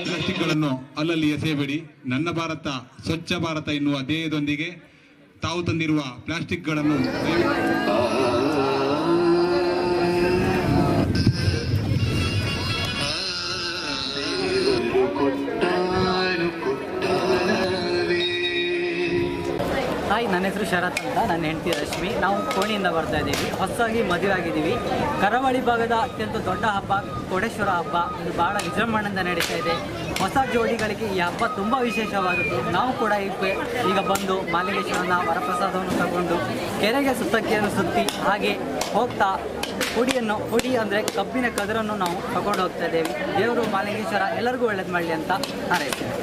ಪ್ಲಾಸ್ಟಿಕ್ಗಳನ್ನು ಅಲ್ಲಲ್ಲಿ ಎಸೆಯಬೇಡಿ. ನನ್ನ ಭಾರತ ಸ್ವಚ್ಛ ಭಾರತ ಎನ್ನುವ ಧ್ಯೇಯದೊಂದಿಗೆ ತಾವು ತಂದಿರುವ ಪ್ಲಾಸ್ಟಿಕ್ಗಳನ್ನು ಹಾಯ್, ನನ್ನ ಹೆಸರು ಶರತ್ ಅಂತ, ನನ್ನ ಹೆಂಡತಿ ರಶ್ಮಿ. ನಾವು ಕೋಣಿಯಿಂದ ಬರ್ತಾ ಇದ್ದೀವಿ. ಹೊಸದಾಗಿ ಮದುವೆ ಆಗಿದ್ದೀವಿ. ಕರಾವಳಿ ಭಾಗದ ಅತ್ಯಂತ ದೊಡ್ಡ ಹಬ್ಬ ಕೋಡೇಶ್ವರ ಹಬ್ಬ. ಇದು ಭಾಳ ವಿಜೃಂಭಣೆಯಿಂದ ನಡೀತಾ ಇದೆ. ಹೊಸ ಜೋಡಿಗಳಿಗೆ ಈ ಹಬ್ಬ ತುಂಬ ವಿಶೇಷವಾದದ್ದು. ನಾವು ಕೂಡ ಈಗ ಬಂದು ಮಾಲಿಂಗೇಶ್ವರನ ವರಪ್ರಸಾದವನ್ನು ತಗೊಂಡು ಕೆರೆಗೆ ಸುತ್ತಕ್ಕಿಯನ್ನು ಸುತ್ತಿ ಹಾಗೆ ಹೋಗ್ತಾ ಹುಡಿ ಅಂದರೆ ಕಬ್ಬಿನ ಕದರನ್ನು ನಾವು ತಗೊಂಡು ಹೋಗ್ತಾ ಇದ್ದೇವೆ. ದೇವರು ಮಾಲಿಂಗೇಶ್ವರ ಎಲ್ಲರಿಗೂ ಒಳ್ಳೇದು ಮಾಡಲಿ ಅಂತ ಹಾರೈಸ್ತೇನೆ.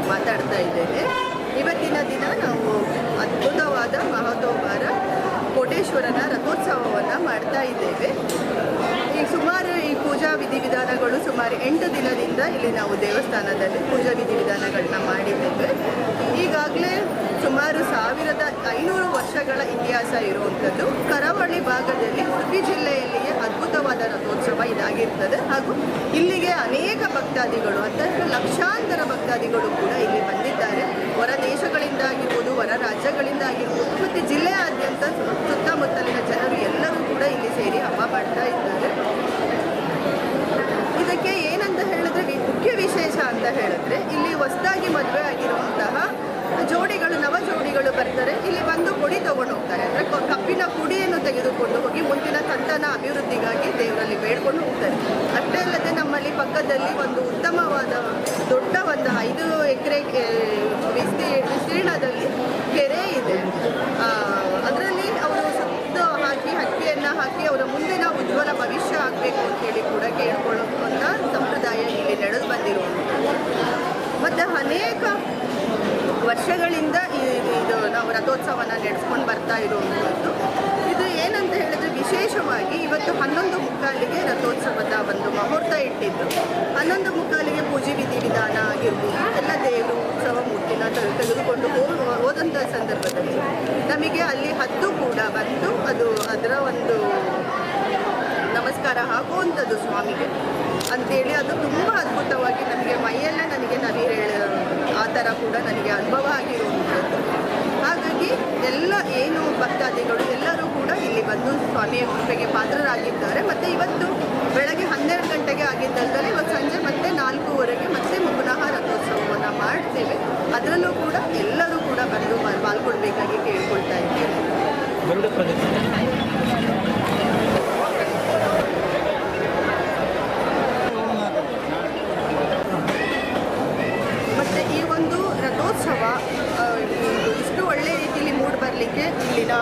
ಮಾತಾಡ್ತಾ ಇದ್ದೇನೆ. ಇವತ್ತಿನ ದಿನ ನಾವು ಅದ್ಭುತವಾದ ಮಹೋತ್ಸವರ ಕೋಟೇಶ್ವರನ ರಥೋತ್ಸವವನ್ನು ಮಾಡ್ತಾ ಇದ್ದೇವೆ. ಈ ಸುಮಾರು ಈ ಪೂಜಾ ವಿಧಿವಿಧಾನಗಳು ಸುಮಾರು 8 ದಿನದಿಂದ ಇಲ್ಲಿ ನಾವು ದೇವಸ್ಥಾನದಲ್ಲಿ ಪೂಜಾ ವಿಧಿವಿಧಾನಗಳನ್ನ ಮಾಡಿದ್ದೇವೆ. ಈಗಾಗಲೇ ಸುಮಾರು 1500 ವರ್ಷಗಳ ಇತಿಹಾಸ ಇರುವಂಥದ್ದು. ಕರಾವಳಿ ಭಾಗದಲ್ಲಿ ಉಡುಪಿ ಜಿಲ್ಲೆಯಲ್ಲಿಯೇ ಅದ್ಭುತವಾದ ರಥೋತ್ಸವ ಇದಾಗಿರ್ತದೆ. ಹಾಗೂ ಇಲ್ಲಿಗೆ ಅನೇಕ ಭಕ್ತಾದಿಗಳು ಅಂದರೆ ಲಕ್ಷಾಂತರ ಭಕ್ತಾದಿಗಳು ಕೂಡ ಇಲ್ಲಿ ಬಂದಿದ್ದಾರೆ. ಹೊರ ದೇಶಗಳಿಂದ ಆಗಿರ್ಬೋದು, ಹೊರ ರಾಜ್ಯಗಳಿಂದ ಆಗಿರ್ಬೋದು, ಮತ್ತು ಜಿಲ್ಲೆಯಾದ್ಯಂತ ಸುತ್ತಮುತ್ತಲಿನ ಜನರು ಎಲ್ಲರೂ ಕೂಡ ಇಲ್ಲಿ ಸೇರಿ ಹಬ್ಬ ಮಾಡ್ತಾ ಇದ್ದಾರೆ. ಇದಕ್ಕೆ ಏನಂತ ಹೇಳಿದ್ರೆ ಮುಖ್ಯ ವಿಶೇಷ ಅಂತ ಹೇಳಿದ್ರೆ ಇಲ್ಲಿ ಹೊಸದಾಗಿ ಮದುವೆ ಆಗಿರುವಂತಹ ಜೋಡಿಗಳು, ನವ ಜೋಡಿಗಳು ಬರ್ತಾರೆ. ಇಲ್ಲಿ ಬಂದು ಕೊಡಿ ತಗೊಂಡು ಹೋಗ್ತಾರೆ. ಅಂದರೆ ಕಪ್ಪಿನ ಕುಡಿಯನ್ನು ತೆಗೆದುಕೊಂಡು ಹೋಗಿ ಮುಂದಿನ ಸಂತಾನ ಅಭಿವೃದ್ಧಿಗಾಗಿ ದೇವರಲ್ಲಿ ಬೇಡ್ಕೊಂಡು ಹೋಗ್ತಾರೆ. ಅಷ್ಟೇ ಅಲ್ಲದೆ ನಮ್ಮಲ್ಲಿ ಪಕ್ಕದಲ್ಲಿ ಒಂದು ಉತ್ತಮವಾದ ದೊಡ್ಡ ಒಂದು 5 ಎಕರೆ ವಿಸ್ತೀರ್ಣದಲ್ಲಿ ಕೆರೆ ಇದೆ. ಅದರಲ್ಲಿ ಅವರು ಸುತ್ತ ಹಾಕಿ ಹಕ್ಕಿಯನ್ನು ಹಾಕಿ ಅವರ ಮುಂದಿನ ಉಜ್ವಲ ಭವಿಷ್ಯ ಆಗಬೇಕು ಅಂತೇಳಿ ಕೂಡ ಕೇಳಿಕೊಳ್ಳುವಂಥ ಸಂಪ್ರದಾಯ ಇಲ್ಲಿ ನಡೆದು ಬಂದಿರುವಂಥದ್ದು. ಮತ್ತು ಅನೇಕ ವರ್ಷಗಳಿಂದ ಇದು ನಾವು ರಥೋತ್ಸವನ ನಡೆಸ್ಕೊಂಡು ಬರ್ತಾ ಇರುವಂಥದ್ದು. ಇದು ಏನಂತ ಹೇಳಿದ್ರೆ ವಿಶೇಷವಾಗಿ ಇವತ್ತು 11:15ಗೆ ರಥೋತ್ಸವದ ಒಂದು ಮುಹೂರ್ತ ಇಟ್ಟಿದ್ದು. 11:15ಗೆ ಪೂಜೆ ವಿಧಿವಿಧಾನ ಆಗಿರ್ಬೋದು, ಎಲ್ಲ ದೇವರು ಉತ್ಸವ ಮೂರ್ತಿನ ತೆಗೆದುಕೊಂಡು ಹೋದಂಥ ಸಂದರ್ಭದಲ್ಲಿ ನಮಗೆ ಅಲ್ಲಿ ಹದ್ದು ಕೂಡ ಬಂದು ಅದರ ಒಂದು ನಮಸ್ಕಾರ ಹಾಕುವಂಥದ್ದು ಸ್ವಾಮಿಗೆ ಅಂತೇಳಿ ಅದು ತುಂಬ ಅದ್ಭುತವಾಗಿ ನಮಗೆ ಮೈಯೆಲ್ಲ ನನಗೆ ನವಿರು ಆ ಥರ ಕೂಡ ನನಗೆ ಅನುಭವ ಆಗಿರುವಂಥದ್ದು. ಹಾಗಾಗಿ ಎಲ್ಲ ಏನು ಭಕ್ತಾದಿಗಳು ಎಲ್ಲರೂ ಕೂಡ ಇಲ್ಲಿ ಬಂದು ಸ್ವಾಮಿಯ ಕೃಪೆಗೆ ಪಾತ್ರರಾಗಿದ್ದಾರೆ. ಮತ್ತು ಇವತ್ತು ಬೆಳಗ್ಗೆ 12 ಗಂಟೆಗೆ ಆಗಿದ್ದಲ್ಲದೆ ಇವತ್ತು ಸಂಜೆ ಮತ್ತೆ 4:15ಗೆ ಮತ್ತೆ ಪುನಃ ರಥೋತ್ಸವವನ್ನು ಮಾಡ್ತೇವೆ. ಅದರಲ್ಲೂ ಕೂಡ ಎಲ್ಲರೂ ಕೂಡ ಬಂದು ಪಾಲ್ಗೊಳ್ಬೇಕಾಗಿ ಕೇಳ್ಕೊಳ್ತಾ ಇದ್ದೇವೆ. ಮತ್ತು ಈ ಒಂದು ರಥೋತ್ಸವ ಇಷ್ಟು ಒಳ್ಳೆಯ ರೀತಿಯಲ್ಲಿ ಮೂಡಿ ಬರಲಿಕ್ಕೆ ಇಲ್ಲಿನ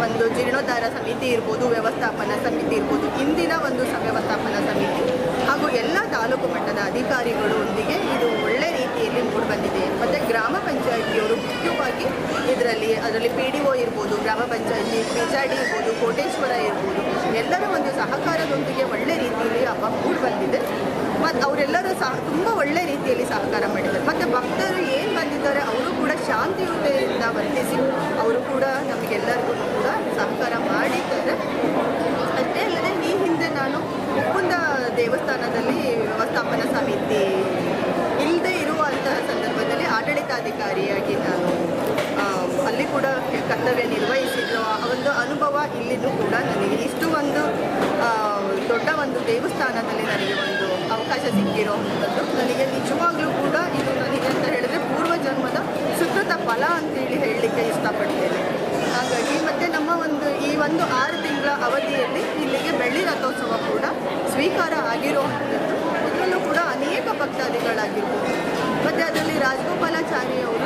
ಒಂದು ಜೀರ್ಣೋದ್ಧಾರ ಸಮಿತಿ ಇರ್ಬೋದು, ವ್ಯವಸ್ಥಾಪನಾ ಸಮಿತಿ ಇರ್ಬೋದು, ಇಂದಿನ ಒಂದು ವ್ಯವಸ್ಥಾಪನಾ ಸಮಿತಿ ಹಾಗೂ ಎಲ್ಲ ತಾಲೂಕು ಮಟ್ಟದ ಅಧಿಕಾರಿಗಳೊಂದಿಗೆ ಇದು ಒಳ್ಳೆ ರೀತಿಯಲ್ಲಿ ಮೂಡಿ ಬಂದಿದೆ. ಮತ್ತು ಗ್ರಾಮ ಪಂಚಾಯಿತಿಯವರು ಮುಖ್ಯವಾಗಿ ಅದರಲ್ಲಿ PDO ಇರ್ಬೋದು, ಗ್ರಾಮ ಪಂಚಾಯಿತಿ ಪಿಜಾಡಿ ಇರ್ಬೋದು, ಕೋಟೇಶ್ವರ ಇರ್ಬೋದು, ಎಲ್ಲರ ಒಂದು ಸಹಕಾರದೊಂದಿಗೆ ಒಳ್ಳೆ ರೀತಿಯಲ್ಲಿ ಹಬ್ಬ ಮೂಡಿ ಬಂದಿದೆ. ಮತ್ತು ಅವರೆಲ್ಲರೂ ತುಂಬ ಒಳ್ಳೆ ರೀತಿಯಲ್ಲಿ ಸಹಕಾರ ಮಾಡಿದ್ದಾರೆ. ಮತ್ತು ಭಕ್ತರು ಏನು ಬಂದಿದ್ದಾರೆ ಅವರು ಕೂಡ ಶಾಂತಿಯುತೆಯಿಂದ ವರ್ತಿಸಿ ಅವರು ಕೂಡ ನಮಗೆಲ್ಲರಿಗೂ ಕೂಡ ಸಹಕಾರ ಮಾಡಿದ್ದಾರೆ. ಅಷ್ಟೇ ಅಲ್ಲದೆ ಈ ಹಿಂದೆ ನಾನು ಮುಕುಂದ ದೇವಸ್ಥಾನದಲ್ಲಿ ವ್ಯವಸ್ಥಾಪನಾ ಸಮಿತಿ ಇಲ್ಲದೆ ಇರುವಂತಹ ಸಂದರ್ಭದಲ್ಲಿ ಆಡಳಿತಾಧಿಕಾರಿಯಾಗಿ ನಾನು ಅಲ್ಲಿ ಕೂಡ ಕರ್ತವ್ಯ ನಿರ್ವಹಿಸಿದ್ದು ಒಂದು ಅನುಭವ ಇಲ್ಲಿನೂ ಕೂಡ ನನಗೆ ಇಷ್ಟು ಒಂದು ದೊಡ್ಡ ಒಂದು ದೇವಸ್ಥಾನದಲ್ಲಿ ನನಗೆ ಒಂದು ಅವಕಾಶ ಸಿಕ್ಕಿರೋವಂಥದ್ದು ನನಗೆ ನಿಜವಾಗ್ಲೂ ಕೂಡ ಇದು ನನಗೆ ಅಂತ ಹೇಳಿದ್ರೆ ಪೂರ್ವ ಜನ್ಮದ ಸುಕೃತ ಫಲ ಅಂತೇಳಿ ಹೇಳಲಿಕ್ಕೆ ಇಷ್ಟಪಡ್ತೇನೆ. ಹಾಗಾಗಿ ಮತ್ತು ನಮ್ಮ ಈ ಒಂದು 6 ತಿಂಗಳ ಅವಧಿಯಲ್ಲಿ ಇಲ್ಲಿಗೆ ಬೆಳ್ಳಿ ರಥೋತ್ಸವ ಕೂಡ ಸ್ವೀಕಾರ ಆಗಿರುವಂಥದ್ದು. ಇದರಲ್ಲೂ ಕೂಡ ಅನೇಕ ಭಕ್ತಾದಿಗಳಾಗಿರ್ಬೋದು. ಮತ್ತು ಅದರಲ್ಲಿ ರಾಜಗೋಪಾಲಾಚಾರಿ ಅವರು